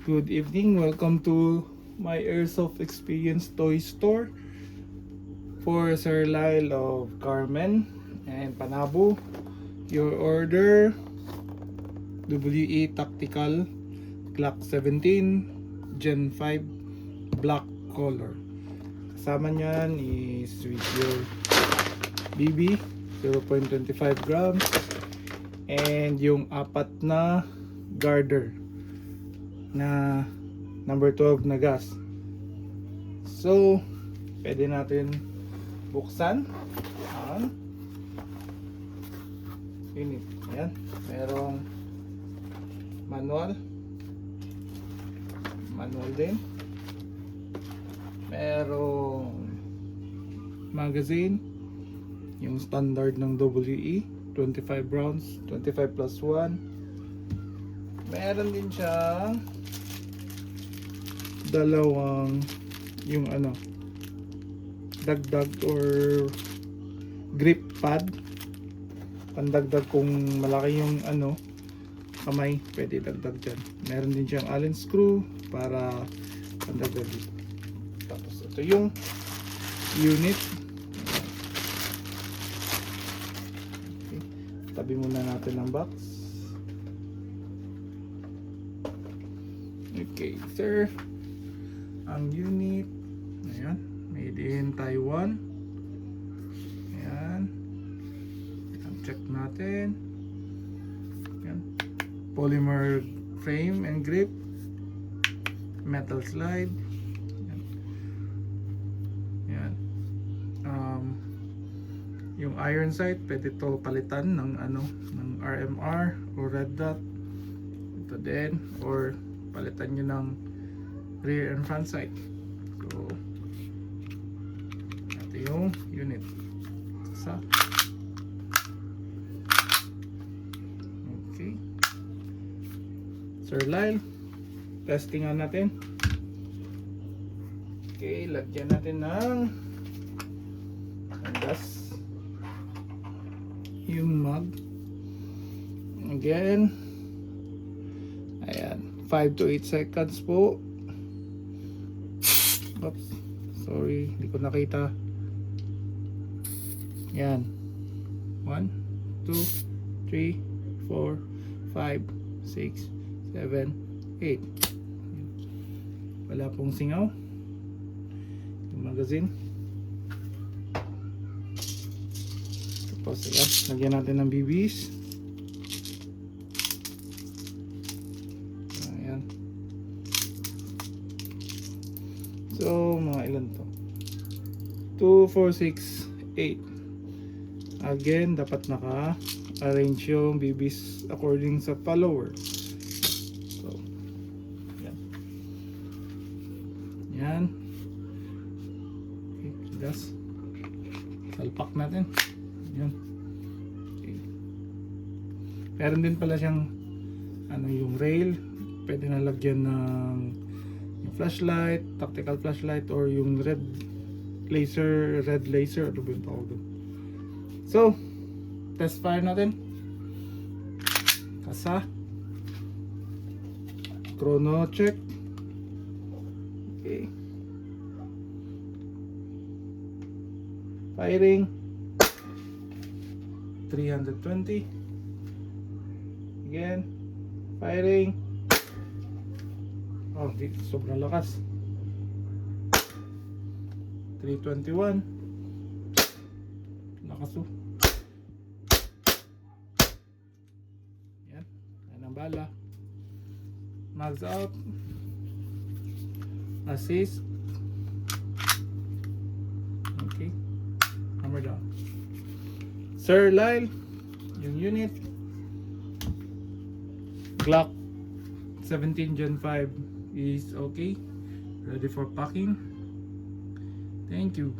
Good evening, welcome to my Airsoft Experience Toy Store for Sir Lyle of Carmen and Panabo. Your order, WE Tactical Glock 17 Gen 5 black color. Kasama nyan is with your BB 0.25 grams and yung apat na garter na number 12 na gas. So pwede natin buksan ang unit. Ayan, merong manual din, merong magazine, yung standard ng WE 25 rounds, 25 plus 1. Meron din siyang dalawang yung dagdag or grip pad, pandagdag kung malaki yung kamay, pwede dagdag dyan. Meron din siyang allen screw para pandagdag dito. Tapos ito yung unit. Okay. Tabi muna natin ang box. Okay, sir. Ang unit, ayan, made in Taiwan. Ayan, check natin. Ayan, polymer frame and grip, metal slide. Ayan. Yung iron sight, pwede to palitan ng ng RMR o red dot. Ito din, or palitan nyo ng rear and front sight. So ito yung unit. Okay, Sir Lyle, testingan natin. Okay, lagyan natin ng gas yung mag. Again, ayan, 5 to 8 seconds po. Oops, sorry, hindi ko nakita. Yan, 1, 2, 3, 4, 5, 6, 7, 8. Wala pong singaw yung magazine. Tapos ayan, lagyan natin ng BBs. Ayan. So mga ilan to? 2, 4, 6, 8. Again, dapat naka-arrange yung BBs according sa follower. So yan. Yan. Okay, gas. Salpak natin. Yan. Okay. Meron din pala siyang yung rail. Pwede na lagyan ng yung flashlight, tactical flashlight, or yung red laser, ano ba yung tawag doon? So test fire natin. Kasa, chrono check. Okay, firing 320. Again, firing. Oh, sobrang lakas. 321. Lakas oh. Yan, yan ang bala. Mags out. Assist. Okay, hammer down. Sir Lyle, yung unit Glock 17 Gen 5 is okay, ready for packing. Thank you.